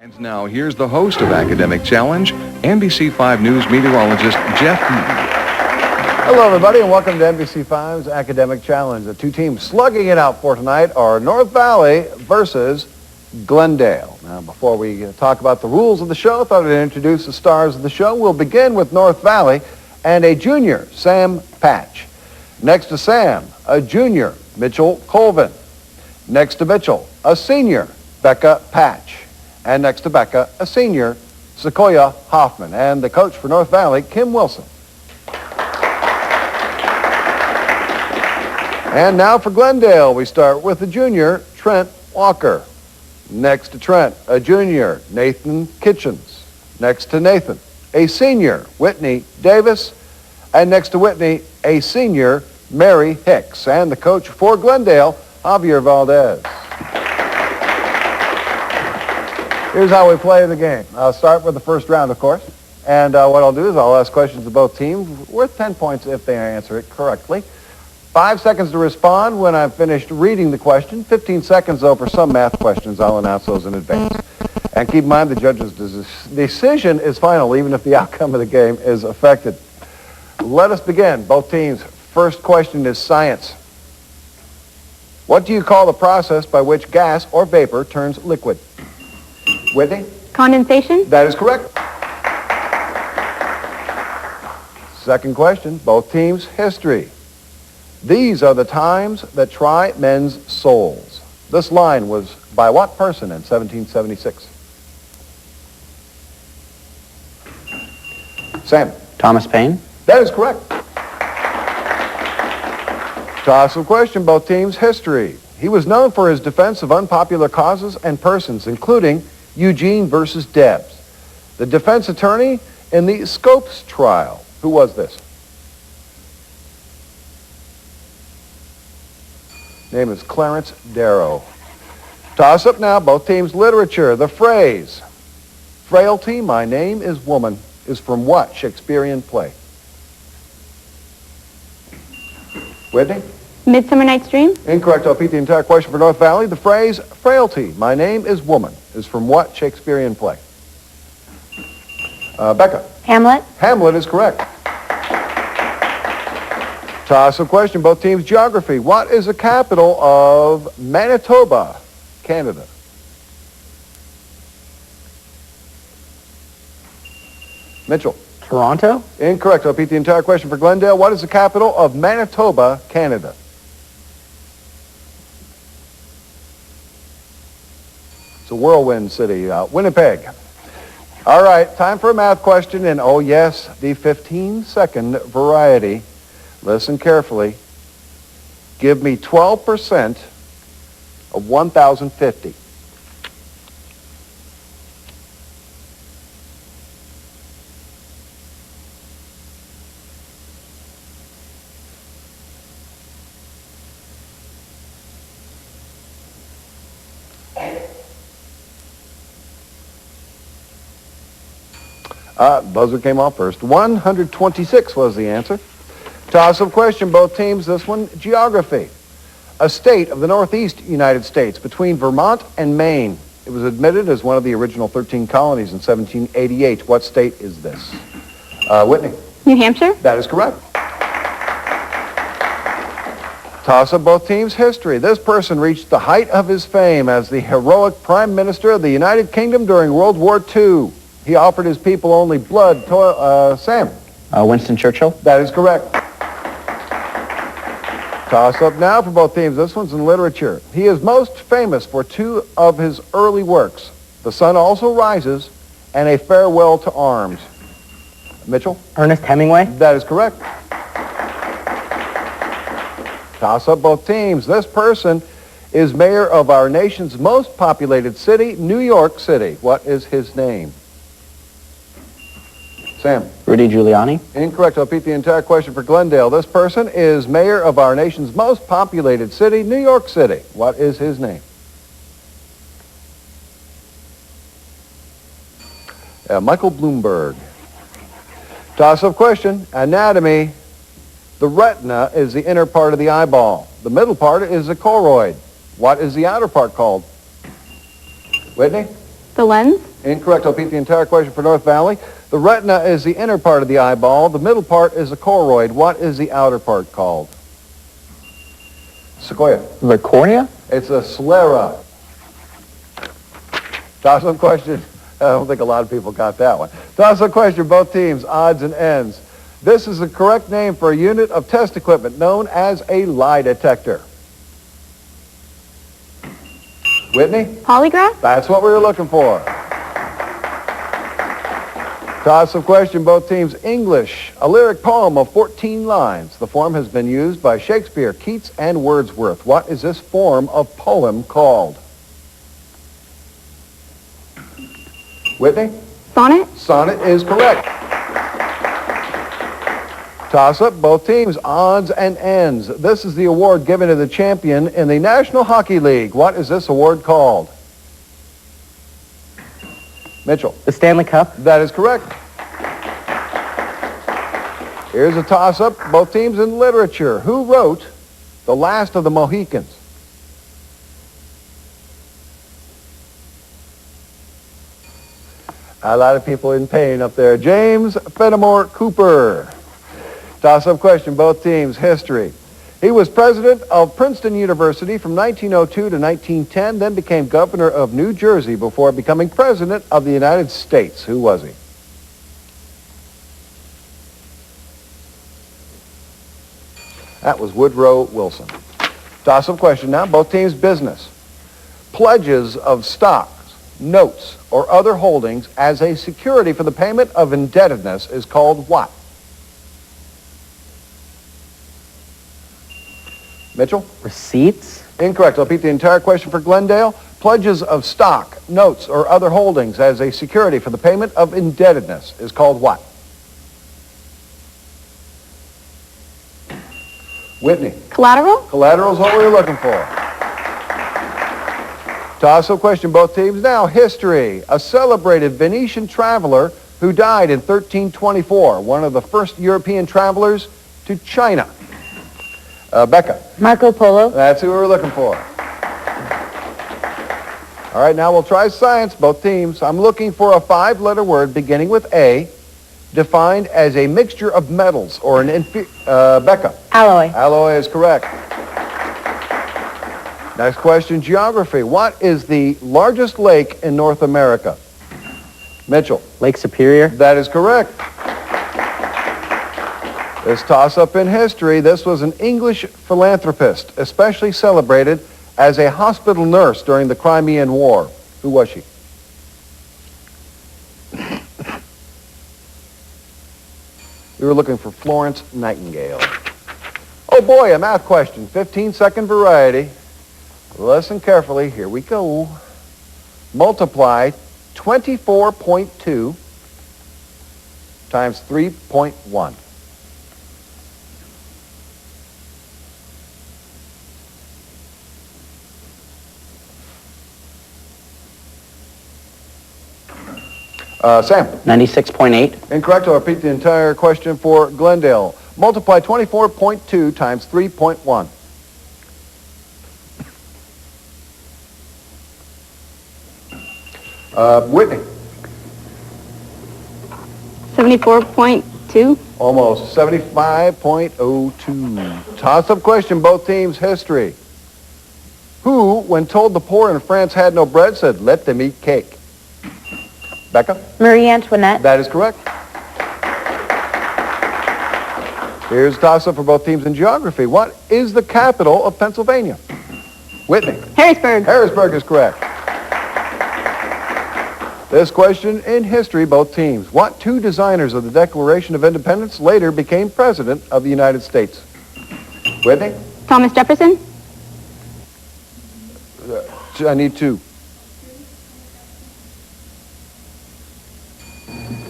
And now, here's the host of Academic Challenge, NBC5 News meteorologist Jeff Heaton. Hello, everybody, and welcome to NBC5's Academic Challenge. The two teams slugging it out for tonight are North Valley versus Glendale. Now, before we talk about the rules of the show, I thought I'd introduce the stars of the show. We'll begin with North Valley and a junior, Sam Patch. Next to Sam, a junior, Mitchell Colvin. Next to Mitchell, a senior, Becca Patch. And next to Becca, a senior, Sequoyah Hoffman. And the coach for North Valley, Kim Wilson. And now for Glendale, we start with the junior, Trent Walker. Next to Trent, a junior, Nathan Kitchens. Next to Nathan, a senior, Whitney Davis. And next to Whitney, a senior, Mary Hicks. And the coach for Glendale, Javier Valdez. Here's how we play the game. I'll start with the first round, of course. And what I'll do is I'll ask questions to both teams worth 10 points if they answer it correctly. 5 seconds to respond when I've finished reading the question. 15 seconds, though, for some math questions. I'll announce those in advance. And keep in mind the judge's decision is final, even if the outcome of the game is affected. Let us begin. Both teams. First question is science. What do you call the process by which gas or vapor turns liquid? Whitney? Condensation? That is correct. Second question, both teams, history. These are the times that try men's souls. This line was by what person in 1776? Sam? Thomas Paine. That is correct. Toss-up question, both teams, history. He was known for his defense of unpopular causes and persons, including Eugene versus Debs. The defense attorney in the Scopes trial. Who was this? Name is Clarence Darrow. Toss up now, both teams, literature. The phrase, frailty, my name is woman, is from what Shakespearean play? Whitney? Midsummer Night's Dream? Incorrect. I'll repeat the entire question for North Valley. The phrase, frailty, my name is woman, is from what Shakespearean play? Becca? Hamlet? Hamlet is correct. Toss-up question, both teams, geography. What is the capital of Manitoba, Canada? Mitchell? Toronto? Incorrect. I'll repeat the entire question for Glendale. What is the capital of Manitoba, Canada? It's a whirlwind city, Winnipeg. All right, time for a math question, and oh yes, the 15-second variety. Listen carefully. Give me 12% of 1,050. Buzzer came off first. 126 was the answer. Toss-up question, both teams. This one, geography. A state of the northeast United States between Vermont and Maine. It was admitted as one of the original 13 colonies in 1788. What state is this? Whitney? New Hampshire? That is correct. Toss-up, both teams, history. This person reached the height of his fame as the heroic Prime Minister of the United Kingdom during World War II. He offered his people only blood. Sam? Winston Churchill. That is correct. Toss up now for both teams. This one's in literature. He is most famous for two of his early works, The Sun Also Rises and A Farewell to Arms. Mitchell? Ernest Hemingway. That is correct. Toss up both teams. This person is mayor of our nation's most populated city, New York City. What is his name? Sam? Rudy Giuliani. Incorrect. I'll repeat the entire question for Glendale. This person is mayor of our nation's most populated city, New York City. What is his name? Michael Bloomberg. Toss-up question. Anatomy. The retina is the inner part of the eyeball. The middle part is the choroid. What is the outer part called? Whitney? The lens. Incorrect. I'll repeat the entire question for North Valley. The retina is the inner part of the eyeball. The middle part is the choroid. What is the outer part called? Sequoyah. The cornea? It's a sclera. Toss-up question. I don't think a lot of people got that one. Toss-up question, both teams, odds and ends. This is the correct name for a unit of test equipment known as a lie detector. Whitney? Polygraph. That's what we were looking for. Toss-up question, both teams, English. A lyric poem of 14 lines. The form has been used by Shakespeare, Keats, and Wordsworth. What is this form of poem called? Whitney? Sonnet. Sonnet is correct. Toss-up, both teams, odds and ends. This is the award given to the champion in the National Hockey League. What is this award called? Mitchell? The Stanley Cup? That is correct. Here's a toss-up, both teams in literature. Who wrote The Last of the Mohicans? A lot of people in pain up there. James Fenimore Cooper. Toss-up question, both teams, history. He was president of Princeton University from 1902 to 1910, then became governor of New Jersey before becoming president of the United States. Who was he? That was Woodrow Wilson. Toss-up question now, both teams, business. Pledges of stocks, notes, or other holdings as a security for the payment of indebtedness is called what? Mitchell? Receipts? Incorrect. I'll repeat the entire question for Glendale. Pledges of stock, notes, or other holdings as a security for the payment of indebtedness is called what? Whitney? Collateral. Collateral is what we were looking for. Toss-up question, both teams. Now, history. A celebrated Venetian traveler who died in 1324, one of the first European travelers to China. Becca? Marco Polo. That's who we were looking for. All right, now we'll try science, both teams. I'm looking for a 5-letter word beginning with A, defined as a mixture of metals or an Becca? Alloy. Alloy is correct. Next question, geography. What is the largest lake in North America? Mitchell? Lake Superior? That is correct. This toss-up in history, this was an English philanthropist, especially celebrated as a hospital nurse during the Crimean War. Who was she? We were looking for Florence Nightingale. Oh boy, a math question, 15-second variety. Listen carefully, here we go. Multiply 24.2 times 3.1. Sam? 96.8. Incorrect. I'll repeat the entire question for Glendale. Multiply 24.2 times 3.1. Whitney? 74.2. Almost. 75.02. Toss-up question, both teams, history. Who, when told the poor in France had no bread, said, let them eat cake? Becca? Marie Antoinette. That is correct. Here's a toss-up for both teams in geography. What is the capital of Pennsylvania? Whitney? Harrisburg. Harrisburg is correct. This question in history, both teams. What two designers of the Declaration of Independence later became President of the United States? Whitney? Thomas Jefferson. I need two.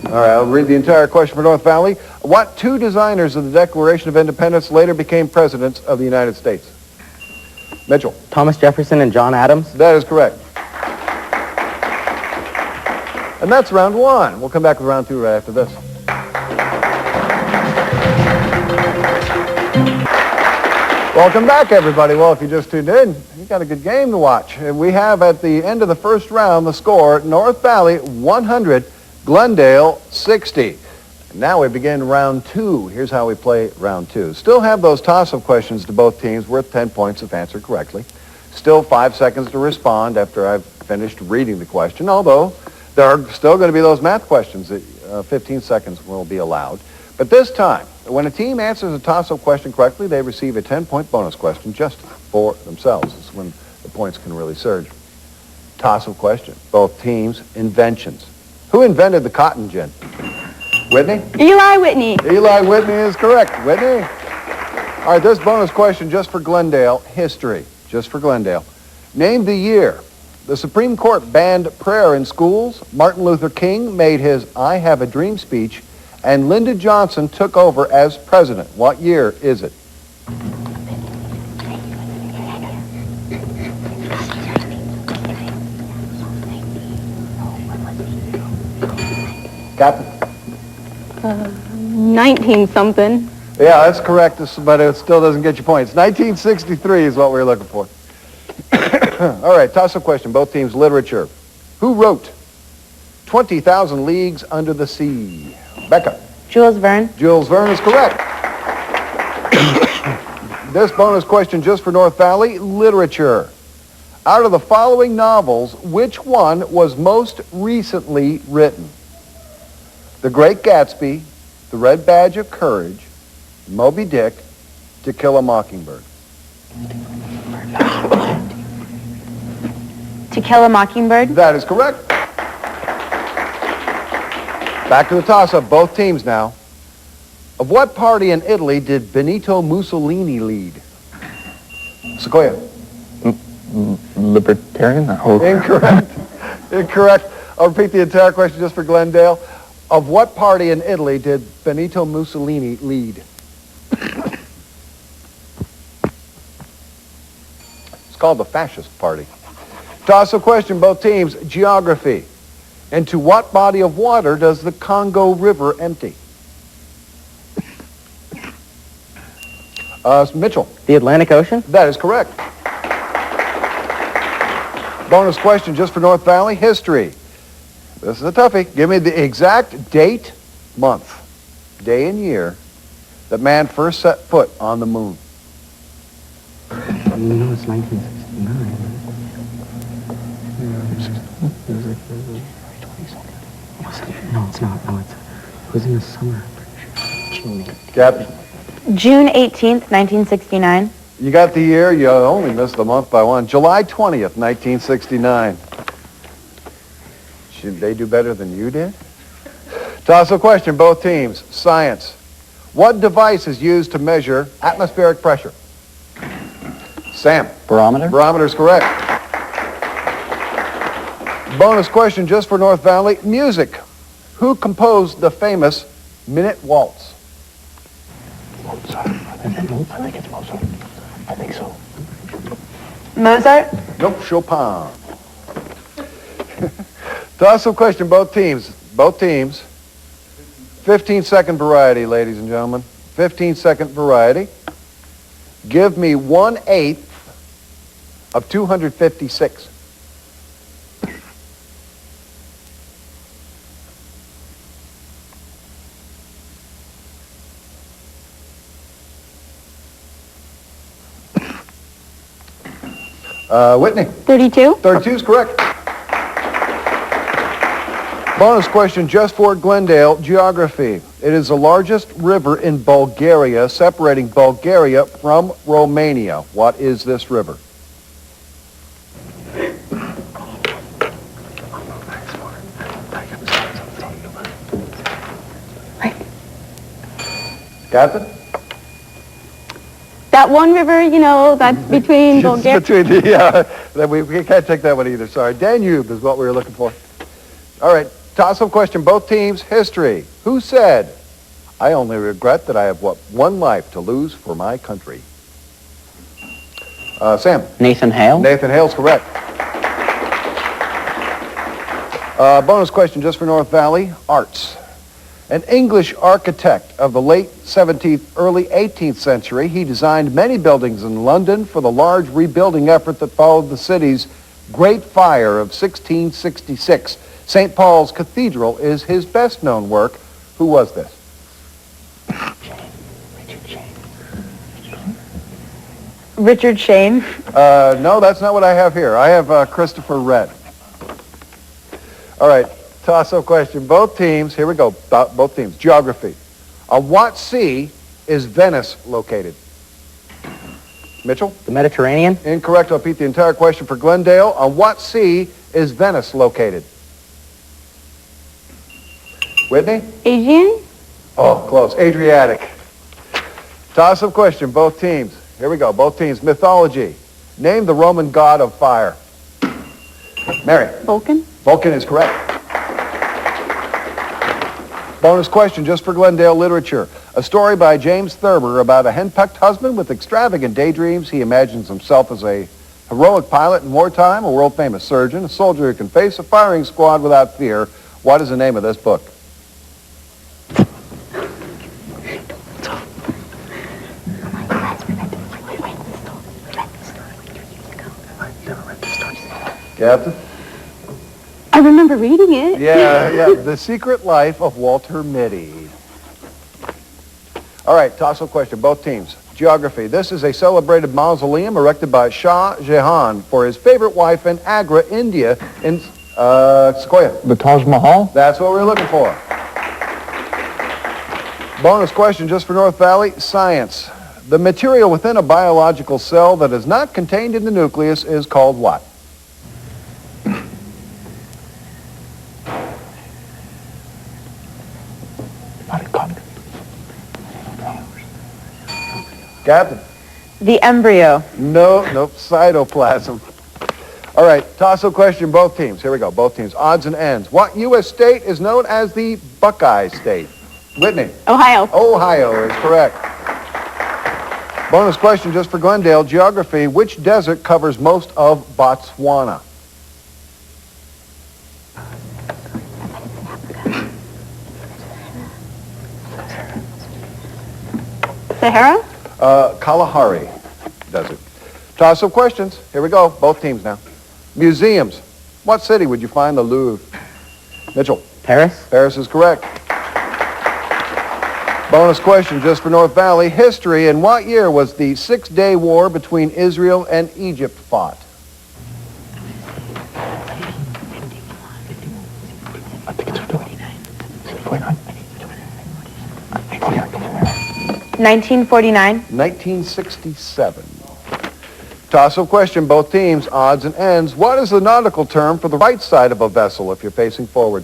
All right, I'll read the entire question for North Valley. What two designers of the Declaration of Independence later became presidents of the United States? Mitchell? Thomas Jefferson and John Adams? That is correct. And that's round one. We'll come back with round two right after this. Welcome back, everybody. Well, if you just tuned in, you got a good game to watch. And we have at the end of the first round the score, North Valley 100, Glendale 60. And now we begin round two. Here's how we play round two. Still have those toss-up questions to both teams worth 10 points if answered correctly. Still 5 seconds to respond after I've finished reading the question, although there are still going to be those math questions that 15 seconds will be allowed. But this time, when a team answers a toss-up question correctly, they receive a 10-point bonus question just for themselves. This is when the points can really surge. Toss-up question. Both teams' inventions. Who invented the cotton gin? Whitney? Eli Whitney. Eli Whitney is correct. Whitney? All right, this bonus question just for Glendale. History. Just for Glendale. Name the year. The Supreme Court banned prayer in schools. Martin Luther King made his I Have a Dream speech. And Lyndon Johnson took over as president. What year is it? Captain? 19-something. Yeah, that's correct, but it still doesn't get you points. 1963 is what we're looking for. All right, toss-up question. Both teams, literature. Who wrote 20,000 Leagues Under the Sea? Becca. Jules Verne. Jules Verne is correct. This bonus question just for North Valley, literature. Out of the following novels, which one was most recently written? The Great Gatsby, The Red Badge of Courage, Moby Dick, To Kill a Mockingbird. To Kill a Mockingbird. That is correct. Back to the toss-up, both teams now. Of what party in Italy did Benito Mussolini lead? Sequoyah. Libertarian? Incorrect. Incorrect. I'll repeat the entire question just for Glendale. Of what party in Italy did Benito Mussolini lead? It's called the Fascist Party. Toss-up question, both teams. Geography. Into what body of water does the Congo River empty? Mitchell. The Atlantic Ocean? That is correct. Bonus question just for North Valley. History. This is a toughie. Give me the exact date, month, day, and year that man first set foot on the moon. No, it's 1969. No, it's not. No, it was in the summer. Captain. June 18th, 1969. You got the year. You only missed the month by one. July 20th, 1969. Should they do better than you did? Toss-up question, both teams. Science. What device is used to measure atmospheric pressure? Sam. Barometer? Barometer is correct. Bonus question just for North Valley. Music. Who composed the famous Minute Waltz? Mozart. I think it's Mozart. I think so. Mozart. Nope, Chopin. Toss-up question, both teams. Both teams. 15-second variety, ladies and gentlemen. 15-second variety. Give me 1/8 of 256. Whitney. 32. 32 is correct. Bonus question just for Glendale, geography. It is the largest river in Bulgaria, separating Bulgaria from Romania. What is this river? Captain? That one river, you know, that's between Bulgaria. Between the, we can't take that one either, sorry. Danube is what we were looking for. All right, toss-up question, both teams, history. Who said, I only regret that I have one life to lose for my country? Sam. Nathan Hale? Nathan Hale's correct. Bonus question just for North Valley, arts. An English architect of the late 17th, early 18th century, he designed many buildings in London for the large rebuilding effort that followed the city's Great Fire of 1666. St. Paul's Cathedral is his best-known work. Who was this? Richard Shane. No, that's not what I have here. I have Christopher Wren. All right, toss-up question. Both teams, here we go, both teams. Geography. On what sea is Venice located? Mitchell? The Mediterranean? Incorrect. I'll repeat the entire question for Glendale. On what sea is Venice located? Whitney? Aegean. Oh, close. Adriatic. Toss-up question. Both teams. Here we go. Both teams. Mythology. Name the Roman god of fire. Mary? Vulcan. Vulcan is correct. Bonus question just for Glendale literature. A story by James Thurber about a henpecked husband with extravagant daydreams. He imagines himself as a heroic pilot in wartime, a world-famous surgeon, a soldier who can face a firing squad without fear. What is the name of this book? Captain? I remember reading it. Yeah. The Secret Life of Walter Mitty. All right, toss-up question, both teams. Geography. This is a celebrated mausoleum erected by Shah Jahan for his favorite wife in Agra, India, in Sequoyah. The Taj Mahal? That's what we're looking for. Bonus question just for North Valley. Science. The material within a biological cell that is not contained in the nucleus is called what? Captain? The embryo. Nope, cytoplasm. All right, toss-up question, both teams. Here we go, both teams. Odds and ends. What U.S. state is known as the Buckeye State? Whitney? Ohio. Ohio is correct. Bonus question just for Glendale. Geography. Which desert covers most of Botswana? Sahara. Kalahari Desert. Toss-up questions. Here we go. Both teams now. Museums. What city would you find the Louvre? Mitchell? Paris? Paris is correct. Bonus question just for North Valley. History. In what year was the Six-Day War between Israel and Egypt fought? I think it's 49. 1949. 1967. Toss-up question, both teams, odds and ends. What is the nautical term for the right side of a vessel if you're facing forward?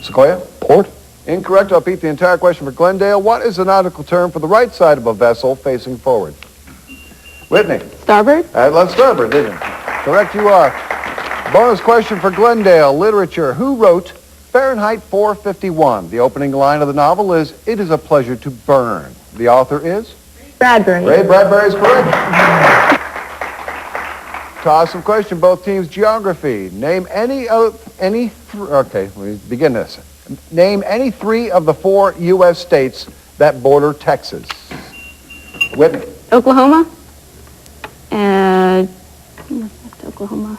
Sequoyah? Port? Incorrect. I'll repeat the entire question for Glendale. What is the nautical term for the right side of a vessel facing forward? Whitney? Starboard. Let's starboard, didn't you? Correct you are. Bonus question for Glendale, literature. Who wrote Fahrenheit 451? The opening line of the novel is, "It is a pleasure to burn." The author is? Bradbury. Ray Bradbury is correct. Toss-up question, both teams. Geography. Name okay, let me begin this. Name any three of the 4 U.S. states that border Texas. Whitney. Oklahoma. Oklahoma.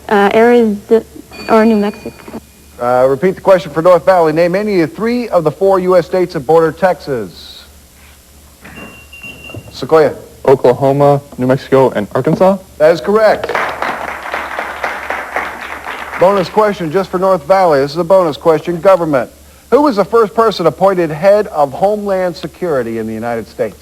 Arizona or New Mexico. Repeat the question for North Valley. Name any of 3 of the 4 U.S. states that border Texas. Sequoyah. Oklahoma, New Mexico, and Arkansas? That is correct. Bonus question just for North Valley. This is a bonus question. Government. Who was the first person appointed head of Homeland Security in the United States?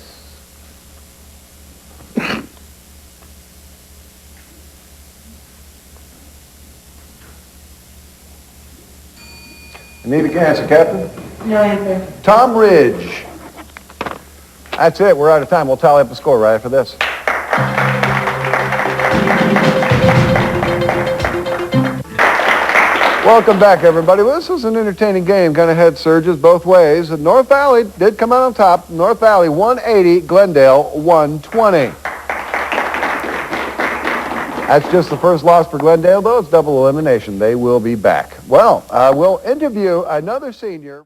You need an answer, Captain? No answer. Tom Ridge. That's it. We're out of time. We'll tally up the score right after this. Welcome back, everybody. Well, this was an entertaining game. Kind of had surges both ways. North Valley did come out on top. North Valley 180, Glendale 120. That's just the first loss for Glendale, though. It's double elimination. They will be back. Well, we'll interview another senior.